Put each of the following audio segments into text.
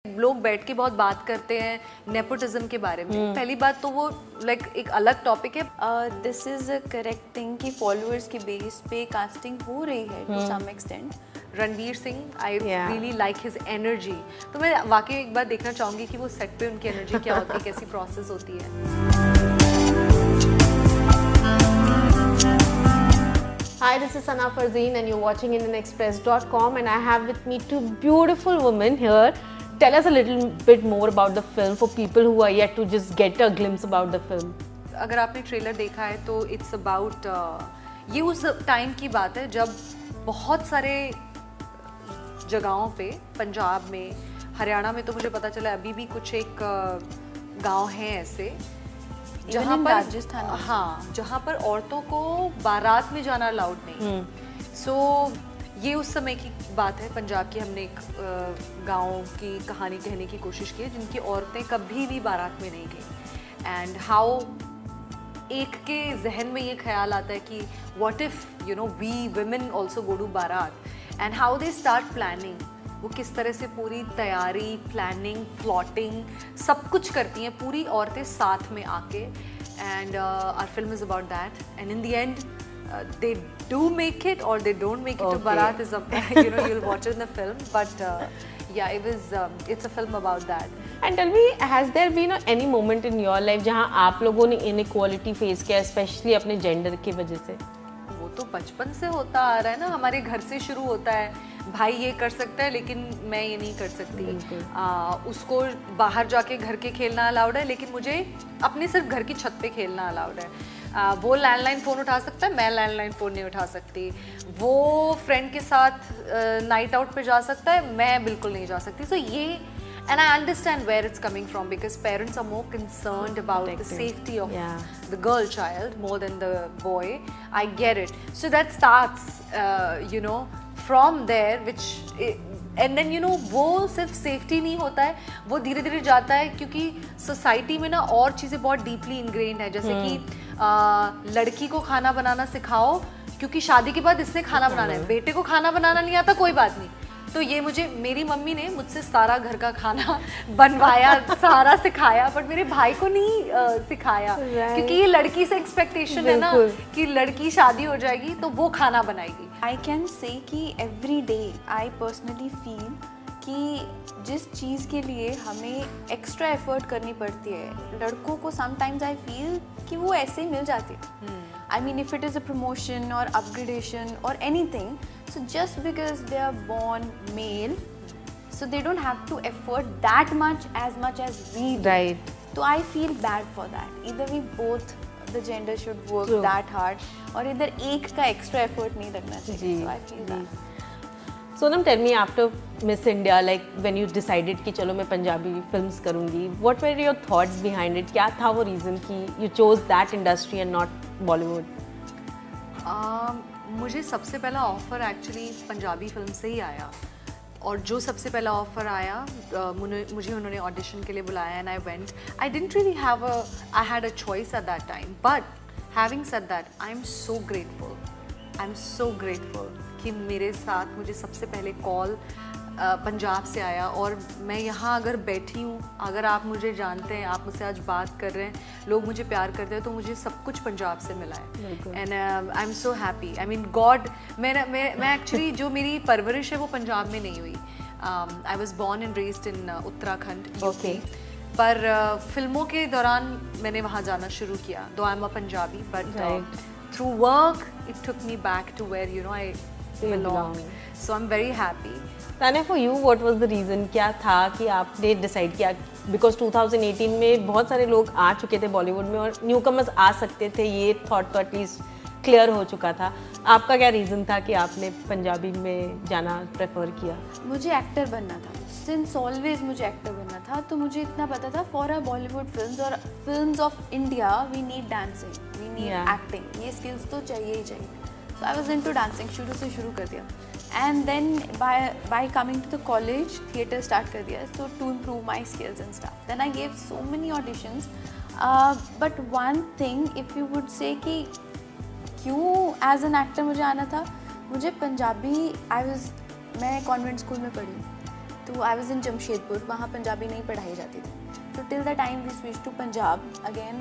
लोग बैठ के बहुत बात करते हैं नेपोटिज्म के बारे में। पहली बात तो वो लाइक एक अलग टॉपिक है। This is a correct thing कि फॉलोअर्स के बेस पे कास्टिंग हो रही है to some extent. Ranveer Singh, I really like his energy. तो मैं वाकई एक बार देखना चाहूंगी कि वो सेट पे उनकी एनर्जी क्या होती है, कैसी प्रोसेस होती है। Hi, this is Sana Farzeen and you're watching IndianExpress.com and I have with me two beautiful women here. Tell us a little bit more about the film for people who are yet to just get a glimpse about the film. अगर आपने trailer देखा है तो it's about ये उस time की बात है जब बहुत सारे जगहों पे, पंजाब में, हरियाणा में तो मुझे पता चला अभी भी कुछ एक गांव हैं ऐसे जहाँ पर राजस्थान, हाँ, जहाँ पर औरतों को बारात में जाना अलाउड नहीं। सो ये उस समय की बात है, पंजाब की। हमने एक गांव की कहानी कहने की कोशिश की जिनकी औरतें कभी भी बारात में नहीं गई। एंड हाउ एक के जहन में ये ख्याल आता है कि what if you know we women also go to baraat and how they start planning. वो किस तरह से पूरी तैयारी, प्लानिंग, प्लॉटिंग सब कुछ करती हैं पूरी औरतें साथ में आके। And our film is about that and in the end they do make it or they don't make it to Bharat is up, you know, you'll watch it in the film, but yeah, it's a film about that. And tell me, has there been any moment in your life जहाँ आप लोगों ने inequality face किया, especially अपने gender की वजह से? वो तो बचपन से होता आ रहा है ना, हमारे घर से शुरू होता है। भाई ये कर सकता है लेकिन मैं ये नहीं कर सकती। उसको बाहर जाके घर के खेलना अलाउड है लेकिन मुझे अपने सिर्फ घर की छत पे खेलना अलाउड है। वो लैंडलाइन फ़ोन उठा सकता है, मैं लैंडलाइन फ़ोन नहीं उठा सकती। वो फ्रेंड के साथ नाइट आउट पे जा सकता है, मैं बिल्कुल नहीं जा सकती। सो ये and I understand where it's coming from because parents are more concerned about the safety of the girl child more than the boy. I get it. So that starts you know from there which and then you know वो सिर्फ safety नहीं होता है, वो धीरे धीरे जाता है क्योंकि सोसाइटी में ना और चीज़ें बहुत डीपली इनग्रेन्ड है। जैसे कि लड़की को खाना बनाना सिखाओ क्योंकि शादी के बाद इसने खाना बनाना है, बेटे को खाना बनाना नहीं आता कोई बात नहीं। तो ये मुझे मेरी मम्मी ने मुझसे सारा घर का खाना बनवाया, सारा सिखाया, बट मेरे भाई को नहीं सिखाया क्योंकि ये लड़की से एक्सपेक्टेशन है ना कि लड़की शादी हो जाएगी तो वो खाना बनाएगी। आई कैन से कि every day I personally feel कि जिस चीज़ के लिए हमें एक्स्ट्रा एफर्ट करनी पड़ती है लड़कों को समटाइम्स आई फील कि वो ऐसे ही मिल जाती है। I mean, if it is a promotion or upgradation or anything, so just because they are born male, so they don't have to effort that much as we do. Right. So I feel bad for that. Either we both the gender should work that hard, or either एक का extra effort नहीं लगना चाहिए. So I feel that. Sonam, tell me after Miss India, like when you decided कि चलो मैं Punjabi films करूँगी, what were your thoughts behind it? क्या था वो reason कि you chose that industry and not Bollywood? मुझे सबसे पहला ऑफ़र एक्चुअली पंजाबी फिल्म से ही आया और जो सबसे पहला ऑफ़र आया मुझे उन्होंने ऑडिशन के लिए बुलाया and I went. I didn't really I had a choice at that time, but having said that I am so grateful कि मेरे साथ मुझे सबसे पहले कॉल पंजाब से आया और मैं यहाँ अगर बैठी हूँ, अगर आप मुझे जानते हैं, आप मुझसे आज बात कर रहे हैं, लोग मुझे प्यार करते हैं, तो मुझे सब कुछ पंजाब से मिला है। And I am so happy. I mean God, मैं एक्चुअली जो मेरी परवरिश है वो पंजाब में नहीं हुई। I was born and raised in Uttarakhand, UP. पर फिल्मों के दौरान मैंने वहाँ जाना शुरू किया, though I am a Punjabi, but through work it took me back to where you know I belong. So I'm very happy. Tanya, for you, what was the reason? क्या था कि आपने decide किया? Because 2018 में बहुत सारे लोग आ चुके थे बॉलीवुड में और newcomers आ सकते थे, ये thought तो एटलीस्ट क्लियर हो चुका था। आपका क्या रीज़न था कि आपने पंजाबी में जाना प्रेफर किया? मुझे एक्टर बनना था, सिंस ऑलवेज मुझे एक्टर बनना था। तो मुझे इतना पता था फॉर अ बॉलीवुड फिल्म्स और films of India we need dancing, we need acting, ये स्किल्स तो चाहिए ही चाहिए। So I was into dancing, शुरू से शुरू कर दिया and then by coming to the college theatre start कर दिया, so to improve my skills and stuff. Then I gave so many auditions, but one thing if you would say कि क्यों as an actor मुझे आना था, मुझे पंजाबी मैं convent school में पढ़ी तो आई वॉज इन जमशेदपुर, वहाँ पंजाबी नहीं पढ़ाई जाती थी. So till the time we switched to Punjab, again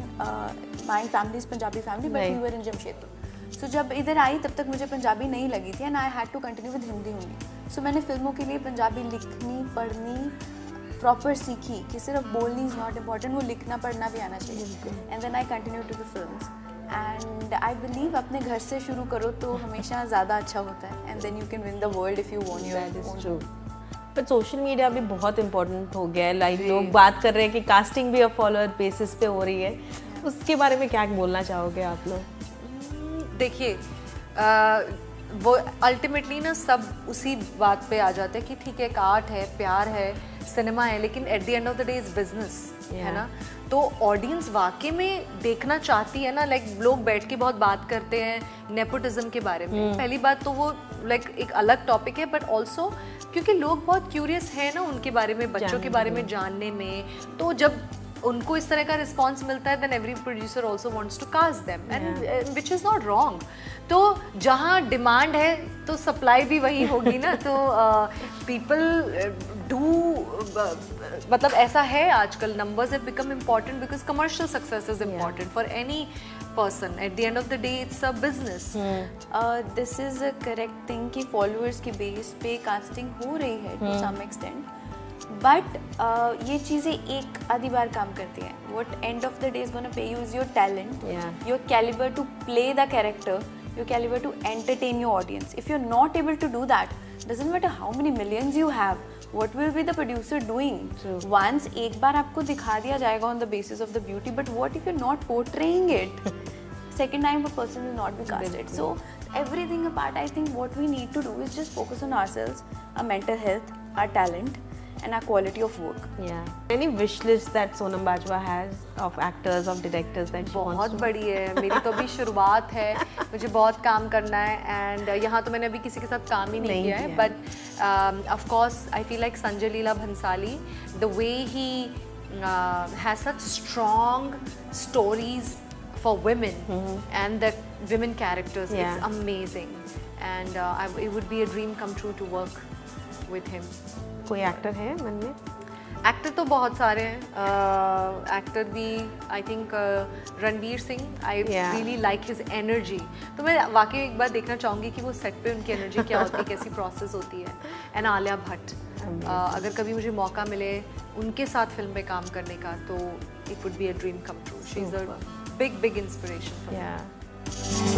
my family is Punjabi family, but we were in Jamshedpur. So जब इधर आई तब तक मुझे पंजाबी नहीं लगी थी, and I had to continue with Hindi only. So मैंने फिल्मों के लिए पंजाबी लिखनी पढ़नी प्रॉपर सीखी कि सिर्फ बोलनी इज़ नॉट इम्पॉर्टेंट, वो लिखना पढ़ना भी आना चाहिए. And then I continue to the films. And I believe अपने घर से शुरू करो तो हमेशा ज़्यादा अच्छा होता है. And then you can win the world if you want. पर सोशल मीडिया भी बहुत इम्पोर्टेंट हो गया है. लाइक लोग बात कर रहे हैं कि कास्टिंग भी अब फॉलोअर बेसिस पे हो रही है. उसके बारे में क्या बोलना चाहोगे आप लोग? देखिए वो अल्टीमेटली ना सब उसी बात पे आ जाते हैं कि ठीक है, एक आर्ट है, प्यार है, सिनेमा है, लेकिन at the end of the day is business, है ना. तो ऑडियंस वाकई में देखना चाहती है ना. लाइक लोग बैठ के बहुत बात करते हैं नेपोटिज्म के बारे में. पहली बात तो वो लाइक एक अलग टॉपिक है, बट ऑल्सो क्योंकि लोग बहुत क्यूरियस है ना उनके बारे में, बच्चों के बारे में जानने में. तो जब उनको इस तरह का रिस्पांस मिलता है, then every producer also wants to cast them, and which is not wrong. तो जहाँ डिमांड है तो सप्लाई भी वही होगी ना. तो पीपल डू मतलब ऐसा है आजकल. Numbers have become important because commercial success is important for any person. At the end of the day, it's a business. This is a correct thing कि followers की base पे casting हो रही है to some extent. But ये चीज़ें एक आधी बार काम करती हैं. What end of the day is gonna pay you is your talent, your caliber to play the character, your caliber to entertain your audience. If you're not able to do that, doesn't matter how many millions you have, what will be the producer doing? Once एक बार आपको दिखा दिया जाएगा on the basis of the beauty, but what if you're not portraying it? Second time a person will not be casted. So everything apart, I think what we need to do is just focus on ourselves, our mental health, our talent, and our quality of work. Yeah. Any wish list that Sonam Bajwa has of actors, of directors that she wants बहुत to? बड़ी है. मेरी तो अभी शुरुआत है, मुझे बहुत काम करना है. एंड यहाँ तो मैंने अभी किसी के साथ काम ही नहीं किया है. But of course I feel like Sanjay Leela Bhansali, the way he has such strong stories for women and the women characters. It's amazing, and it would be a dream come true to work with him. कोई actor है मन में? Actor तो बहुत सारे हैं. Actor भी I think Ranveer Singh. I really like his energy. तो मैं वाकई एक बार देखना चाहूँगी कि वो सेट पे उनकी एनर्जी क्या होती है, कैसी प्रोसेस होती है. एंड आलिया भट्ट, अगर कभी मुझे मौका मिले उनके साथ फिल्म पे काम करने का, तो it would be a dream come true. She is a big inspiration for me.